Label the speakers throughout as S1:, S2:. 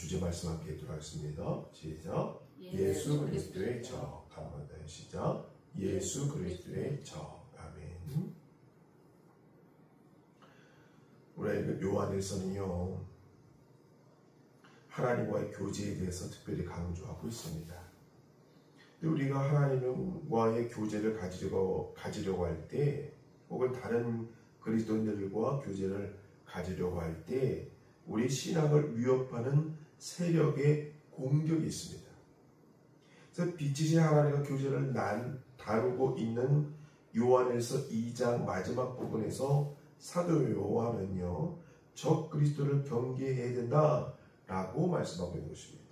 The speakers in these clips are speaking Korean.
S1: 주제 말씀 함께 들어가겠습니다. 시작. 예수 그리스도의 적. 한번 더 시작. 예수 그리스도의 적. 아멘. 우리 요한에서는요, 하나님과의 교제에 대해서 특별히 강조하고 있습니다. 우리가 하나님과의 교제를 가지려고 할 때, 혹은 다른 그리스도인들과 교제를 가지려고 할 때, 우리 신앙을 위협하는 세력의 공격이 있습니다. 그래서 빛이신 하나님과 교제를 다루고 있는 요한에서 2장 마지막 부분에서 사도 요한은요, 적 그리스도를 경계해야 된다라고 말씀하고 있는 것입니다.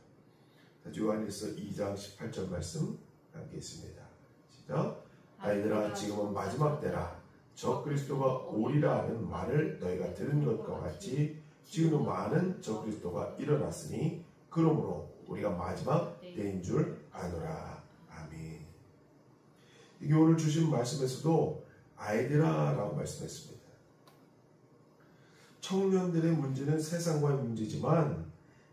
S1: 요한에서 2장 18절 말씀 함께 있습니다. 시작. 아이들아, 지금은 마지막 때라. 적 그리스도가 오리라 하는 말을 너희가 들은 것과 같이 지금은 많은 적 그리스도가 일어났으니 그러므로 우리가 마지막 때인 줄 아노라. 아멘. 이게 오늘 주신 말씀에서도 아이들아 라고 말씀했습니다. 청년들의 문제는 세상과의 문제지만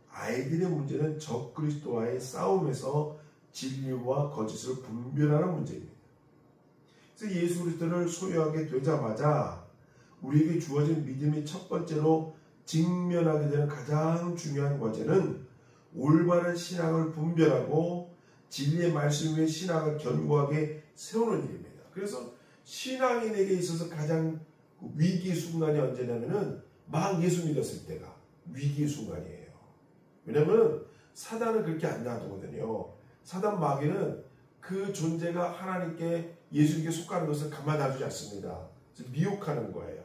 S1: 아이들의 문제는 적 그리스도와의 싸움에서 진리와 거짓을 분별하는 문제입니다. 그래서 예수 그리스도를 소유하게 되자마자 우리에게 주어진 믿음이 첫 번째로 직면하게 되는 가장 중요한 과제는 올바른 신앙을 분별하고 진리의 말씀 위에 신앙을 견고하게 세우는 일입니다. 그래서 신앙인에게 있어서 가장 위기 순간이 언제냐면은 막 예수 믿었을 때가 위기 순간이에요. 왜냐하면 사단은 그렇게 안 놔두거든요. 사단 마귀는 그 존재가 하나님께 예수님께 속하는 것을 가만놔두지 않습니다. 미혹하는 거예요.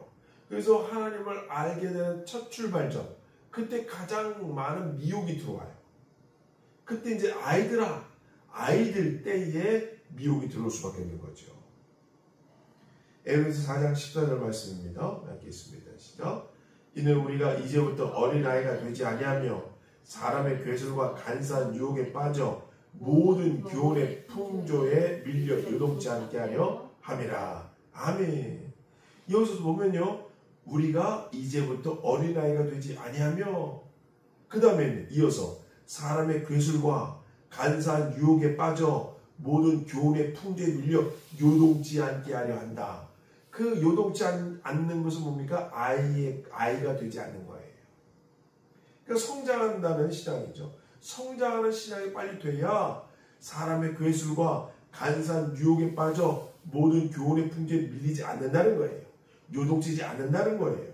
S1: 그래서 하나님을 알게 되는 첫 출발점, 그때 가장 많은 미혹이 들어와요. 그때 이제 아이들 때에 미혹이 들어올 수밖에 없는 거죠. 에베소서 4장 14절 말씀입니다. 읽겠습니다. 시작. 이는 우리가 이제부터 어린아이가 되지 아니하며 사람의 괴술과 간사한 유혹에 빠져 모든 교훈의 풍조에 밀려 요동치 않게 하려 함이라. 아멘. 여기서 보면요, 우리가 이제부터 어린아이가 되지 아니하며, 그 다음에 이어서 사람의 괴술과 간사한 유혹에 빠져 모든 교훈의 풍조에 밀려 요동치 않게 하려 한다. 그 요동치 않는 것은 뭡니까? 아이가 되지 않는 거예요. 그러니까 성장한다는 신앙이죠. 성장하는 신앙이 빨리 돼야 사람의 괴술과 간사한 유혹에 빠져 모든 교훈의 풍조에 밀리지 않는다는 거예요. 요동치지 않는다는 거예요.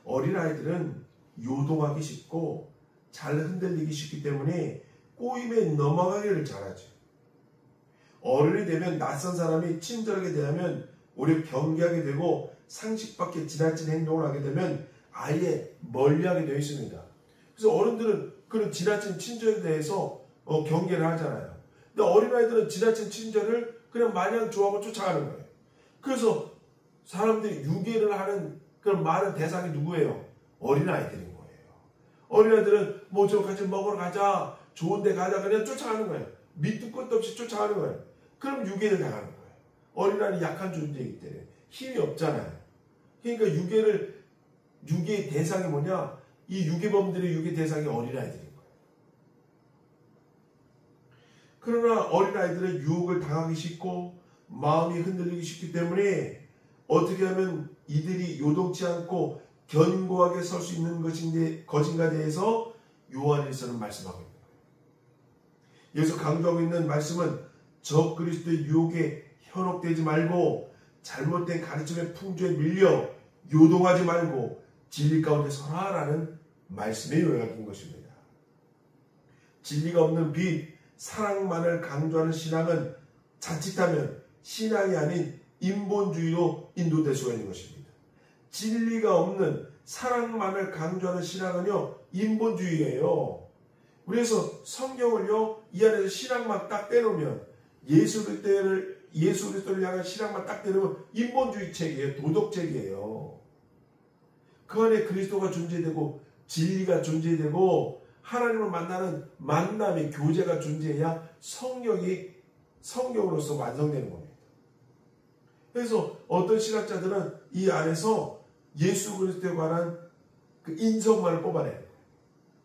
S1: 어린아이들은 요동하기 쉽고 잘 흔들리기 쉽기 때문에 꼬임에 넘어가기를 잘하죠. 어른이 되면 낯선 사람이 친절하게 대하면 오히려 경계하게 되고 상식 밖에 지나친 행동을 하게 되면 아예 멀리하게 되어 있습니다. 그래서 어른들은 그런 지나친 친절에 대해서 경계를 하잖아요. 근데 어린아이들은 지나친 친절을 그냥 마냥 좋아하고 쫓아가는 거예요. 그래서 사람들이 유괴를 하는 그런 많은 대상이 누구예요? 어린아이들인 거예요. 어린아이들은 뭐 저 같이 먹으러 가자, 좋은 데 가자, 그냥 쫓아가는 거예요. 밑도 끝도 없이 쫓아가는 거예요. 그럼 유괴를 당하는 거예요. 어린아이는 약한 존재이기 때문에 힘이 없잖아요. 그러니까 유괴의 대상이 뭐냐? 이 유괴범들의 유괴 대상이 어린아이들인 거예요. 그러나 어린아이들은 유혹을 당하기 쉽고 마음이 흔들리기 쉽기 때문에 어떻게 하면 이들이 요동치 않고 견고하게 설 수 있는 것인가 대해서 요한일서는 말씀하고 있는 거예요. 여기서 강조하고 있는 말씀은 적 그리스도의 유혹에 현혹되지 말고 잘못된 가르침의 풍조에 밀려 요동하지 말고 진리 가운데 서라라는 말씀의 요약인 것입니다. 진리가 없는 빛, 사랑만을 강조하는 신앙은 자칫하면 신앙이 아닌 인본주의로 인도될 수가 있는 것입니다. 진리가 없는 사랑만을 강조하는 신앙은요, 인본주의예요. 그래서 성경을요, 이 안에서 신앙만 딱 떼놓으면 예수 그리스도를 향한 신앙만 딱 떼놓으면 인본주의 책이에요. 도덕책이에요. 그 안에 그리스도가 존재되고 진리가 존재되고 하나님을 만나는 만남의 교제가 존재해야 성경으로서 완성되는 겁니다. 그래서 어떤 신학자들은 이 안에서 예수 그리스도에 관한 그 인성만을 뽑아내는 거예요.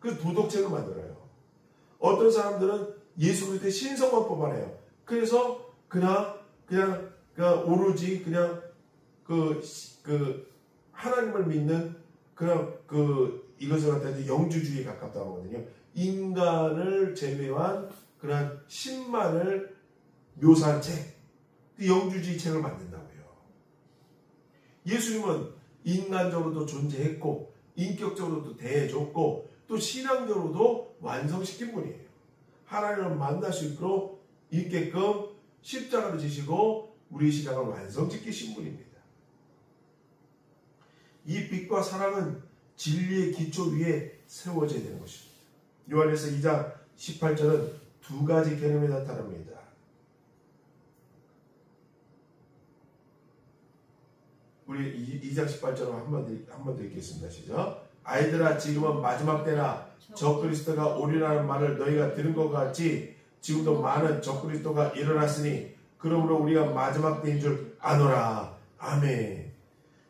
S1: 그 도덕책을 만들어요. 어떤 사람들은 예수 그리스도의 신성만 뽑아내요. 그래서 그냥 오로지 그냥 하나님을 믿는 그냥 이것을 갖다 영주주의에 가깝다고 하거든요. 인간을 제외한 그런 신만을 묘사한 책, 그 영주주의 책을 만든다고요. 예수님은 인간적으로도 존재했고 인격적으로도 대해줬고 또 신앙적으로도 완성시킨 분이에요. 하나님을 만날 수 있게끔 십자가를 지시고 우리 신앙을 완성시키신 분입니다. 이 빛과 사랑은 진리의 기초 위에 세워져야 되는 것입니다. 요한에서 2장 18절은 두 가지 개념이 나타납니다. 우리 2장 18절로 한번 더 읽겠습니다. 시작. 아이들아, 지금은 마지막 때라. 적그리스도가 오리라는 말을 너희가 들은 것 같이 지금도 많은 적그리스도가 일어났으니 그러므로 우리가 마지막 때인 줄 아노라. 아멘.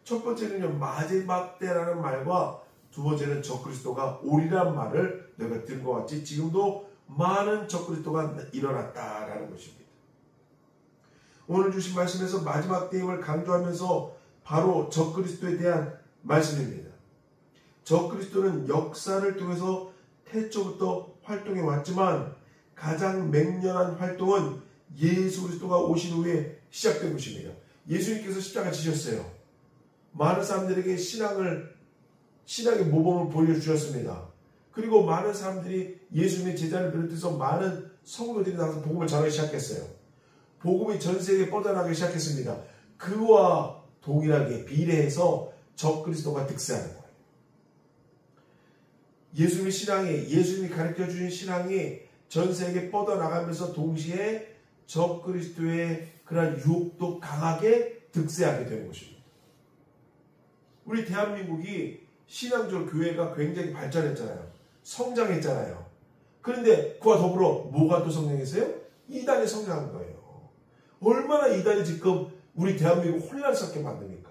S1: 첫 번째는요, 마지막 때라는 말과 두 번째는 적그리스도가 오리라는 말을 너희가 들은 것 같이 지금도 많은 적그리스도가 일어났다라는 것입니다. 오늘 주신 말씀에서 마지막 때임을 강조하면서 바로 적그리스도에 대한 말씀입니다. 적그리스도는 역사를 통해서 태초부터 활동해 왔지만 가장 맹렬한 활동은 예수 그리스도가 오신 후에 시작된 것입니다. 예수님께서 십자가 지셨어요. 많은 사람들에게 신앙의 모범을 보여주셨습니다. 그리고 많은 사람들이 예수님의 제자를 비롯해서 많은 성도들이 나와서 복음을 전하기 시작했어요. 복음이 전 세계에 뻗어나가기 시작했습니다. 그와 동일하게 비례해서 적그리스도가 득세하는 거예요. 예수님이 가르쳐주신 신앙이 전 세계에 뻗어나가면서 동시에 적그리스도의 그런 유혹도 강하게 득세하게 되는 것입니다. 우리 대한민국이 신앙적으로 교회가 굉장히 발전했잖아요. 성장했잖아요. 그런데 그와 더불어 뭐가 또 성장했어요? 이단이 성장한 거예요. 얼마나 이단이 지금 우리 대한민국 혼란스럽게 만듭니까?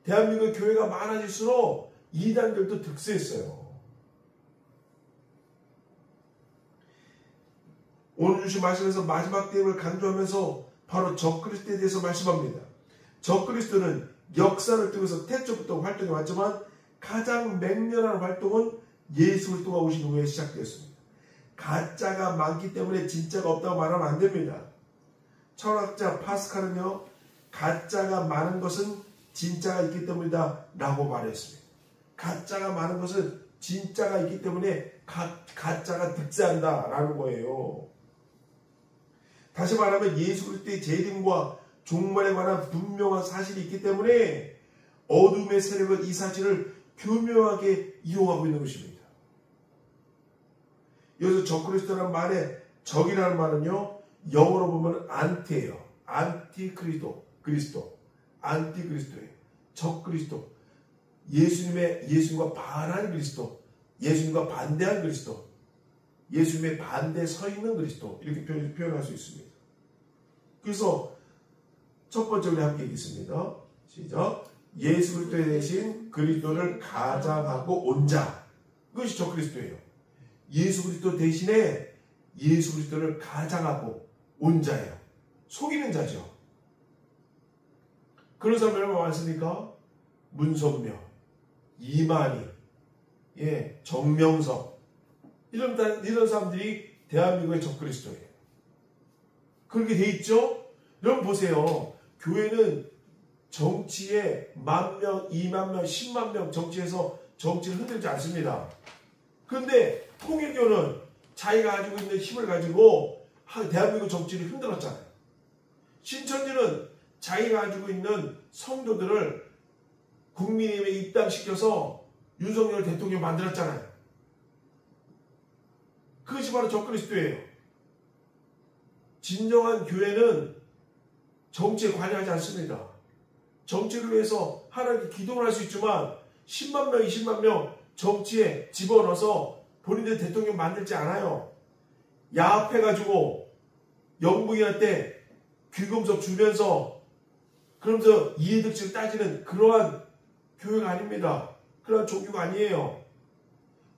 S1: 대한민국 교회가 많아질수록 이단들도 득세했어요. 오늘 주신 말씀에서 마지막 때임을 강조하면서 바로 적그리스도에 대해서 말씀합니다. 적그리스도는 역사를 통해서 태초부터 활동해 왔지만 가장 맹렬한 활동은 예수 그리스도가 오신 후에 시작되었습니다. 가짜가 많기 때문에 진짜가 없다고 말하면 안 됩니다. 철학자 파스칼은요, 가짜가 많은 것은 진짜가 있기 때문이다 라고 말했습니다. 가짜가 많은 것은 진짜가 있기 때문에 가짜가 득세한다 라는 거예요. 다시 말하면 예수 그리스도의 재림과 종말에 관한 분명한 사실이 있기 때문에 어둠의 세력은 이 사실을 교묘하게 이용하고 있는 것입니다. 여기서 적그리스도라는 말에 적이라는 말은요, 영어로 보면 안티예요. 안티그리스도예요. 적그리스도. 예수님과 반한 그리스도, 예수님과 반대한 그리스도, 예수님의 반대에 서 있는 그리스도, 이렇게 표현할 수 있습니다. 그래서 첫 번째 우리 함께 읽겠습니다. 시작. 예수 그리스도에 대신 그리스도를 가장하고 온 자. 그것이 적그리스도예요. 예수 그리스도 대신에 예수 그리스도를 가장하고 온 자예요. 속이는 자죠. 그런 사람이 얼마나 많습니까? 문선명, 이만희, 정명석, 이런 사람들이 대한민국의 적그리스도예요. 그렇게 돼 있죠? 여러분 보세요. 교회는 정치에 10,000명, 20,000명, 100,000명 정치에서 정치를 흔들지 않습니다. 그런데 통일교는 자기가 가지고 있는 힘을 가지고 대한민국 정치를 흔들었잖아요. 신천지는 자기가 가지고 있는 성도들을 국민의힘에 입당시켜서 윤석열 대통령 만들었잖아요. 그것이 바로 적그리스도예요. 진정한 교회는 정치에 관여하지 않습니다. 정치를 위해서 하나님께 기도를 할 수 있지만 10만 명, 20만 명 정치에 집어넣어서 본인들 대통령 만들지 않아요. 야합해가지고 영부인한테 귀금속 주면서 그러면서 이해득실을 따지는 그러한 교회가 아닙니다. 그러한 종교가 아니에요.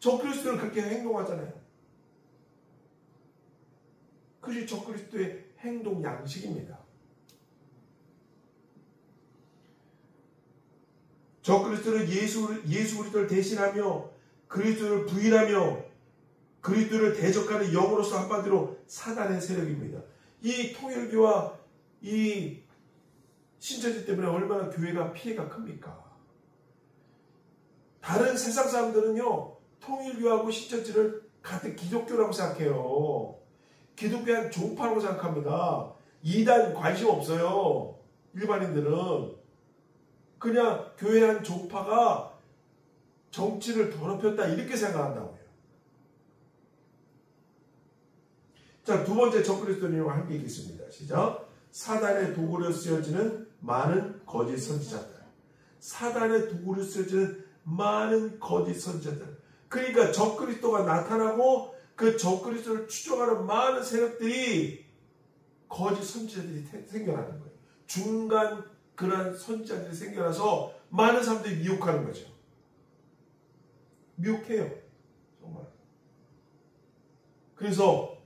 S1: 적그리스도는 그렇게 행동하잖아요. 그것이 적그리스도의 행동 양식입니다. 적그리스도는 예수 그리스도를 대신하며 그리스도를 부인하며 그리스도를 대적하는 영으로서 한마디로 사단의 세력입니다. 이 통일교와 이 신천지 때문에 얼마나 교회가 피해가 큽니까? 다른 세상 사람들은요, 통일교하고 신천지를 같은 기독교라고 생각해요. 기독교한 종파라고 생각합니다. 이단 관심 없어요. 일반인들은. 그냥 교회 한 종파가 정치를 더럽혔다 이렇게 생각한다고요. 자, 두 번째 적그리스도인과 함께 읽겠습니다. 시작. 사단의 도구로 쓰여지는 많은 거짓 선지자들. 사단의 도구로 쓰여지는 많은 거짓 선지자들. 그러니까 적그리스도가 나타나고 그 적그리스도를 추종하는 많은 세력들이 거짓 선지자들이 생겨나는 거예요. 중간 그러한 선지자들이 생겨나서 많은 사람들이 미혹하는 거죠. 미혹해요. 정말. 그래서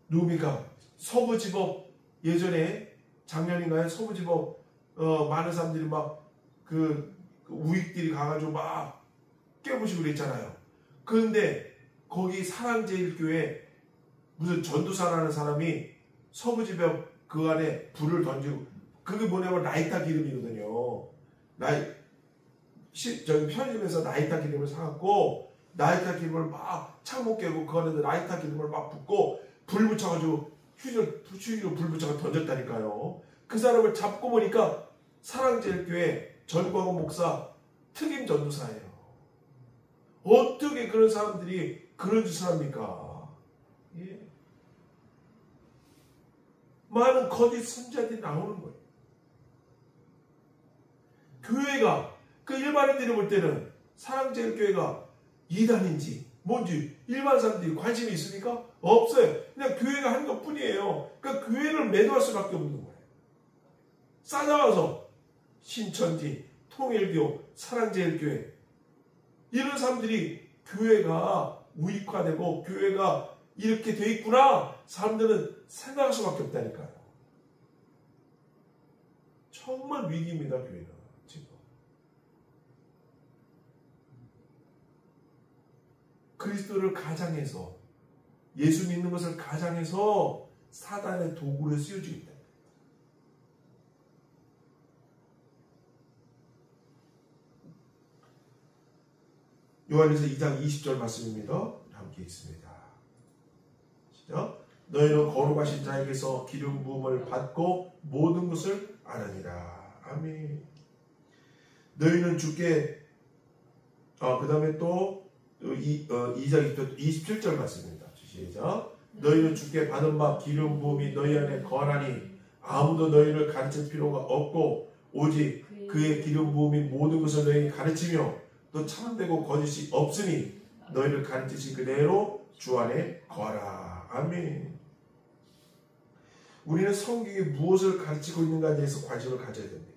S1: 누굽니까? 서부지법 예전에 작년인가요? 서부지법 많은 사람들이 막 그 우익들이 가가지고 막 깨부시고 그랬잖아요. 그런데 거기 사랑제일교회 무슨 전도사라는 사람이 서부지법 그 안에 불을 던지고 그게 뭐냐면 라이터 기름이거든요. 저기 편의점에서 라이터 기름을 사갖고 라이터 기름을 막 창문 깨고 그 안에 라이터 기름을 막 붓고 불 붙여가지고 휴지로 불 붙여서 던졌다니까요. 그 사람을 잡고 보니까 사랑제일교회 전광훈 목사 특임 전도사예요. 어떻게 그런 사람들이 그런 짓을 합니까? 예. 많은 거짓 선지자들이 나오는 거예요. 교회가 그 일반인들이 볼 때는 사랑제일교회가 이단인지 뭔지 일반 사람들이 관심이 있습니까? 없어요. 그냥 교회가 하는 것 뿐이에요. 그러니까 교회를 매도할 수밖에 없는 거예요. 싸나와서 신천지, 통일교, 사랑제일교회 이런 사람들이 교회가 우익화되고 교회가 이렇게 돼 있구나 사람들은 생각할 수밖에 없다니까요. 정말 위기입니다. 교회는 지금. 그리스도를 가장해서 예수 믿는 것을 가장해서 사단의 도구로 쓰여지고 있다. 요한일서 2장 20절 말씀입니다. 함께 있습니다. 시작. 너희는 거룩하신 자에게서 기름 부음을 받고 모든 것을 아느니라. 아멘. 너희는 주께 그 다음에 또 2장 27절 말씀입니다. 시작. 너희는 주께 받은 바 기름 부음이 너희 안에 거하나니 아무도 너희를 가르칠 필요가 없고 오직 그의 기름 부음이 모든 것을 너희에게 가르치며 또 참되고 거짓이 없으니 너희를 가르치신 그대로 주 안에 거하라. 아멘. 우리는 성경이 무엇을 가르치고 있는가에 대해서 관심을 가져야 됩니다.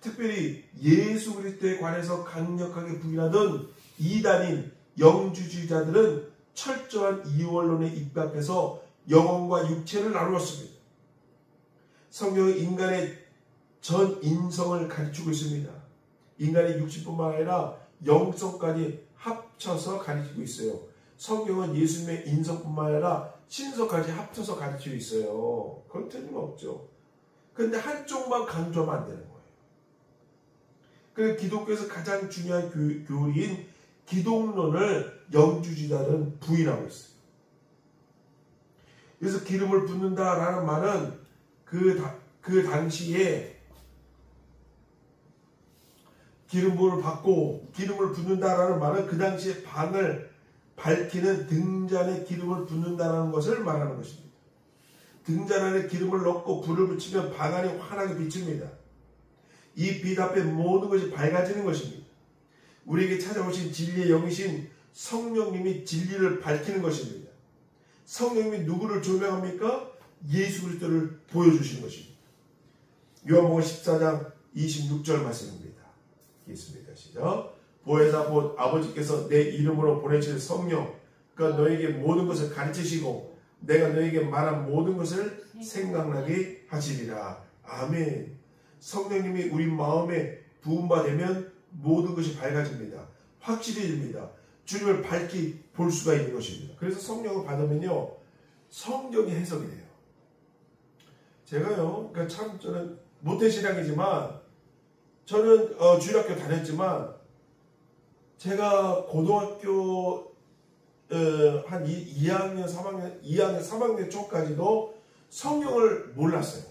S1: 특별히 예수 그리스도에 관해서 강력하게 부인하던 이단인 영주주의자들은 철저한 이원론에 입각해서 영혼과 육체를 나누었습니다. 성경은 인간의 전 인성을 가르치고 있습니다. 인간의 육신뿐만 아니라 영성까지 합쳐서 가르치고 있어요. 성경은 예수님의 인성뿐만 아니라 신성까지 합쳐서 가르치고 있어요. 그건 틀림없죠. 그런데 한쪽만 강조하면 안 되는 거예요. 그래서 기독교에서 가장 중요한 교리인 기독론을 영주주의자들은 부인하고 있어요. 그래서 기름을 붓는다라는 말은 그 당시에 기름부음을 받고 기름을 붓는다라는 말은 그 당시에 방을 밝히는 등잔에 기름을 붓는다라는 것을 말하는 것입니다. 등잔 안에 기름을 넣고 불을 붙이면 방 안이 환하게 비칩니다. 이 빛 앞에 모든 것이 밝아지는 것입니다. 우리에게 찾아오신 진리의 영이신 성령님이 진리를 밝히는 것입니다. 성령님이 누구를 조명합니까? 예수 그리스도를 보여주시는 것입니다. 요한복음 14장 26절 말씀입니다. 있습니다. 시작. 보혜사 곧 아버지께서 내 이름으로 보내실 성령, 그러니까 너에게 모든 것을 가르치시고 내가 너에게 말한 모든 것을 생각나게 하시리라. 아멘. 성령님이 우리 마음에 부음받으면 모든 것이 밝아집니다. 확실해집니다. 주님을 밝히 볼 수가 있는 것입니다. 그래서 성령을 받으면요, 성경이 해석이 돼요. 제가요, 그러니까 참 저는 모태신앙이지만 저는 주일학교 다녔지만 제가 고등학교 한 2학년, 3학년 초까지도 성경을 몰랐어요.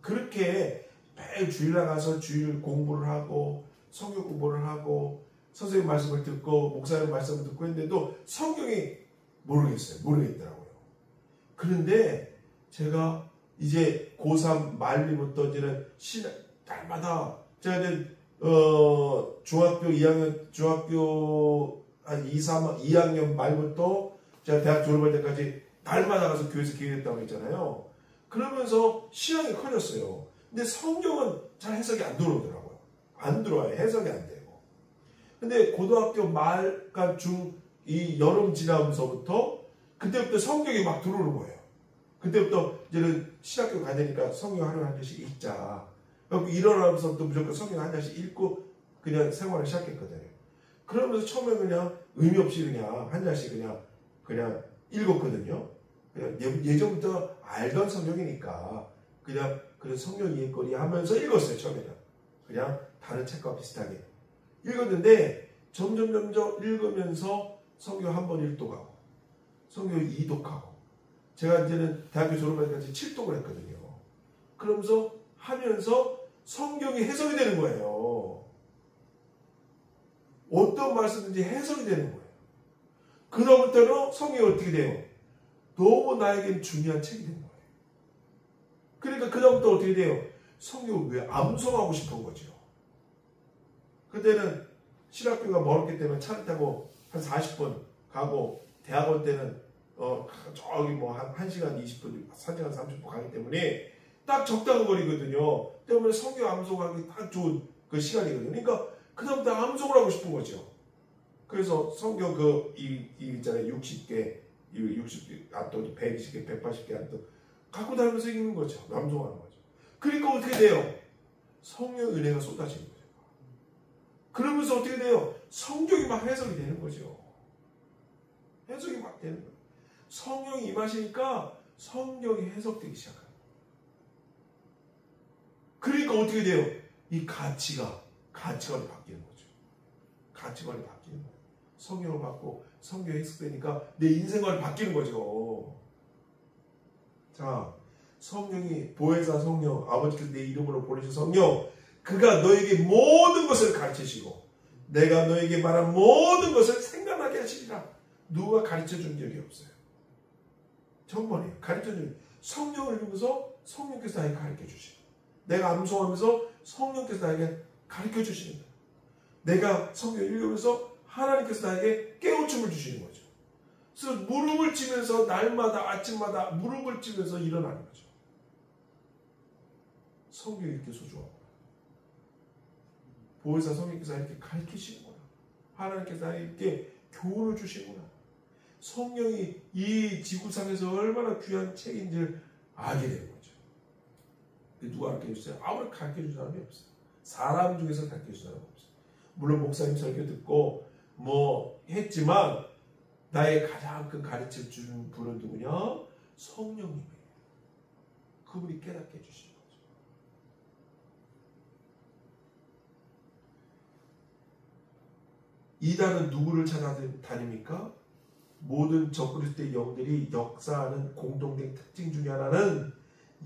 S1: 그렇게 매일 주일 나가서 주일 공부를 하고 성경 공부를 하고 선생님 말씀을 듣고 목사님 말씀을 듣고 했는데도 성경이 모르겠더라고요. 그런데 제가 이제 고3 말리부터 이제는 날마다 제가 이제 중학교 한 2학년 말부터 제가 대학 졸업할 때까지 날마다 가서 교회에서 기도했다고 했잖아요. 그러면서 신앙이 커졌어요. 근데 성경은 잘 해석이 안 들어오더라고요. 안 들어와요. 해석이 안 되고. 근데 고등학교 말과 이 여름 지나면서부터 그때부터 성경이 막 들어오는 거예요. 그때부터 이제는 신학교 가야 되니까 성경 하루에 한 장씩 읽자. 그래서 일어나면서부터 무조건 성경 한 장씩 읽고 그냥 생활을 시작했거든요. 그러면서 처음에 그냥 의미 없이 그냥 한 장씩 그냥 읽었거든요. 그냥 예전부터 알던 성경이니까 그냥 성경 이해거리 하면서 읽었어요. 처음에는 그냥 다른 책과 비슷하게 읽었는데 점점 읽으면서 성경 한 번 1독하고 성경 2독하고 제가 이제는 대학교 졸업할 때까지 7독을 했거든요. 그러면서 하면서 성경이 해석이 되는 거예요. 어떤 말씀인지 해석이 되는 거예요. 그다음부터는 성경이 어떻게 돼요? 너무 나에겐 중요한 책이 된 거예요. 그러니까 그다음부터 어떻게 돼요? 성경을 왜 암송하고 싶은 거죠. 그때는 신학교가 멀었기 때문에 차를 타고 한 40분 가고 대학원 때는 저기 뭐 한 1시간 20분, 1시간 30분 가기 때문에 딱 적당한 거리거든요. 때문에 성경 암송하기 딱 좋은 그 시간이거든요. 그러니까 그다음부터 암송을 하고 싶은 거죠. 그래서 성경 있잖아요. 60개, 안 또 120개, 180개 안 또 갖고 다니면서 읽는 거죠. 암송하는 거죠. 그러니까 어떻게 돼요? 성령 은혜가 쏟아지는 거죠. 그러면서 어떻게 돼요? 성경이 막 해석이 되는 거죠. 해석이 막 되는 거예요. 성령이 임하시니까 성경이 해석되기 시작합니다. 그러니까 어떻게 돼요? 이 가치관이 바뀌는 거죠. 가치관이 바뀌는 거예요. 성경을 받고 성경이 해석되니까 내 인생관이 바뀌는 거죠. 자, 성령이 보혜사 성령, 아버지께서 내 이름으로 보내신 성령, 그가 너에게 모든 것을 가르치시고 내가 너에게 말한 모든 것을 생각나게 하시리라. 누가 가르쳐준 적이 없어요. 정말이에요. 가르쳐준 성령을 읽으면서 성령께서 나에게 가르쳐주시고 내가 암송하면서 성령께서 나에게 가르쳐주시는 거예요. 내가 성경을 읽으면서 하나님께서 나에게 깨우침을 주시는 거죠. 그래서 무릎을 치면서 날마다 아침마다 무릎을 치면서 일어나는 거죠. 성경이 이렇게 소중하고 보혜사 성령께서 이렇게 가르치시는구나. 하나님께서 나에게 이렇게 교훈을 주시는구나. 성령이 이 지구상에서 얼마나 귀한 책인지를 알게 되는 거죠. 누가 가르쳐주세요? 아무리 가르쳐준 사람이 없어요. 사람 중에서 가르쳐준 사람이 없어요. 물론 목사님 설교 듣고 뭐 했지만 나의 가장 큰 가르쳐 주는 분은 누구냐? 성령님이에요. 그분이 깨닫게 해주시는 거죠. 이단은 누구를 찾아다닙니까? 모든 적그리스도의 영들이 역사하는 공통된 특징 중에 하나는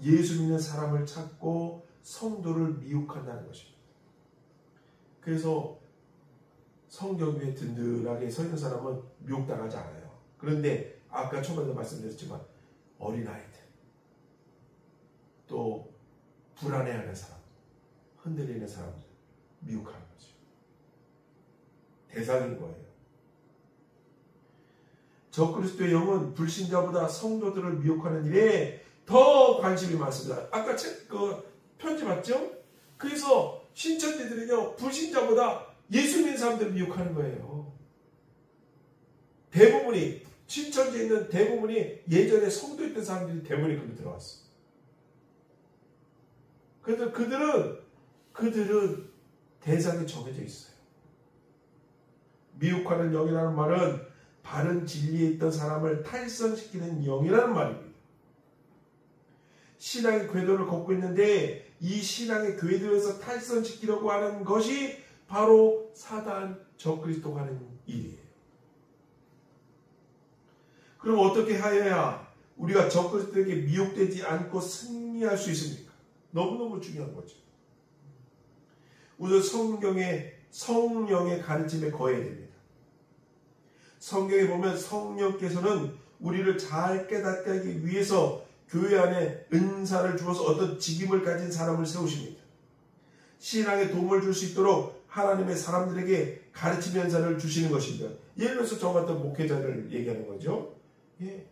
S1: 예수 믿는 사람을 찾고 성도를 미혹한다는 것입니다. 그래서 성경 위에 든든하게 서 있는 사람은 미혹당하지 않아요. 그런데 아까 초반에 말씀드렸지만 어린아이들, 또 불안해하는 사람, 흔들리는 사람들 미혹하는 거죠. 대상인 거예요. 적그리스도의 영은 불신자보다 성도들을 미혹하는 일에 더 관심이 많습니다. 아까 편지 봤죠? 그래서 신천지들은요, 불신자보다 예수 믿는 사람들을 미혹하는 거예요. 대부분이 신천지에 있는 대부분이 예전에 성도였던 사람들이 대부분이 거기 들어왔어. 그래서 그들은 대상이 정해져 있어요. 미혹하는 영이라는 말은 바른 진리에 있던 사람을 탈선시키는 영이라는 말입니다. 신앙의 궤도를 걷고 있는데 이 신앙의 궤도에서 탈선시키려고 하는 것이 바로 사단 적그리스도가 하는 일이에요. 그럼 어떻게 하여야 우리가 적그리스도에게 미혹되지 않고 승리할 수 있습니까? 너무너무 중요한 거죠. 우선 성령의 가르침에 거해야 됩니다. 성경에 보면 성령께서는 우리를 잘 깨닫게 하기 위해서 교회 안에 은사를 주어서 어떤 직임을 가진 사람을 세우십니다. 신앙에 도움을 줄 수 있도록 하나님의 사람들에게 가르침 연사를 주시는 것입니다. 예를 들어서 저 같은 목회자를 얘기하는 거죠. 예.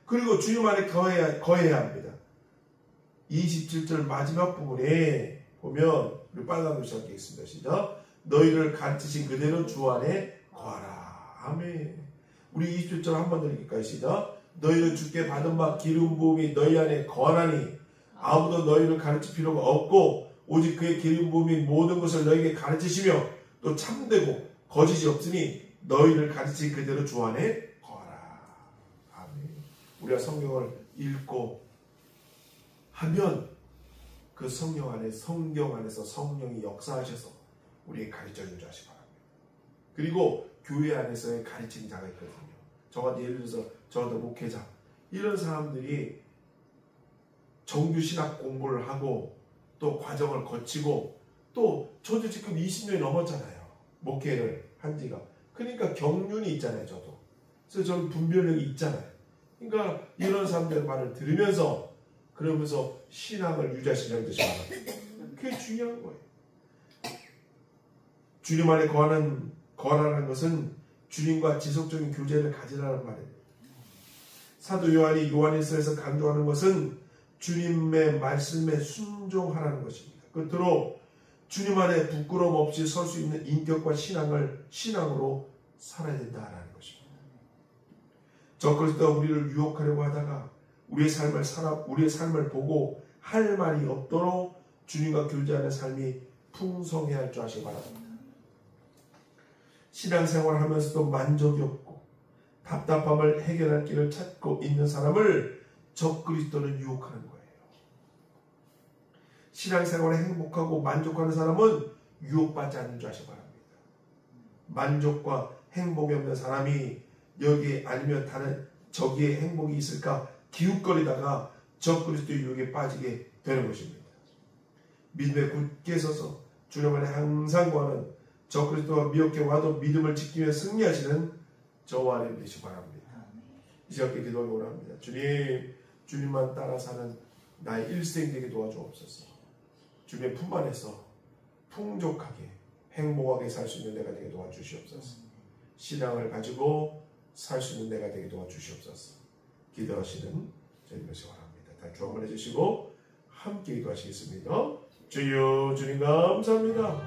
S1: 그리고 주님 안에 거해야 합니다. 27절 마지막 부분에 보면 우리 빨간 글씨로 읽겠습니다. 시작. 너희를 가르치신 그대로 주 안에 거하라. 아멘. 우리 27절 한 번 더 읽을까요? 시작. 너희는 주께 받은 바 기름 부음이 너희 안에 거하나니 아무도 너희를 가르칠 필요가 없고 오직 그의 기름 부음이 모든 것을 너희에게 가르치시며 또 참되고 거짓이 없으니 너희를 가르친 그대로 주 안에 거하라. 아멘. 우리가 성경을 읽고 하면 그 성경 안에서 성령이 역사하셔서 우리에게 가르쳐 준 줄 아시기 바랍니다. 그리고 교회 안에서의 가르치는 자가 있거든요. 저같은 예를 들어서 저같은 목회자 이런 사람들이 정규 신학 공부를 하고 또 과정을 거치고 또 저도 지금 20년이 넘었잖아요. 목회를 한 지가. 그러니까 경륜이 있잖아요. 저도. 그래서 저는 분별력이 있잖아요. 그러니까 이런 사람들의 말을 들으면서 그러면서 신앙을 유지하시려는 뜻이 많아요. 그게 중요한 거예요. 주님 안에 거하라는 것은 주님과 지속적인 교제를 가지라는 말입니다. 사도 요한이 요한일서에서 강조하는 것은 주님의 말씀에 순종하라는 것입니다. 끝으로 주님 안에 부끄러움 없이 설 수 있는 인격과 신앙으로 살아야 된다는 것입니다. 적그리스도가 우리를 유혹하려고 하다가 우리의 삶을 보고 할 말이 없도록 주님과 교제하는 삶이 풍성해야 할 줄 아시기 바랍니다. 신앙생활을 하면서도 만족이 없고 답답함을 해결할 길을 찾고 있는 사람을 적그리스도는 유혹하는 거예요. 신앙생활에 행복하고 만족하는 사람은 유혹받지 않는 줄 아시기 바랍니다. 만족과 행복이 없는 사람이 여기에 아니면 다른 저기에 행복이 있을까 기웃거리다가 적그리스도의 유혹에 빠지게 되는 것입니다. 믿음에 굳게 서서 주님 안에 항상 거하는 적그리스도가 미혹해 와도 믿음을 지키며 승리하시는 저와 하나님 되시기 바랍니다. 이 시간에 기도하기 원합니다. 주님만 따라 사는 나의 일생 되게 도와주옵소서. 주님의 품 안에서 풍족하게 행복하게 살 수 있는 내가 되게 도와주시옵소서. 신앙을 가지고 살 수 있는 내가 되게 도와주시옵소서. 기도하시는 저희 되시기 바랍니다. 다 주 한번 해주시고 함께 기도하시겠습니다. 주여 주님 감사합니다.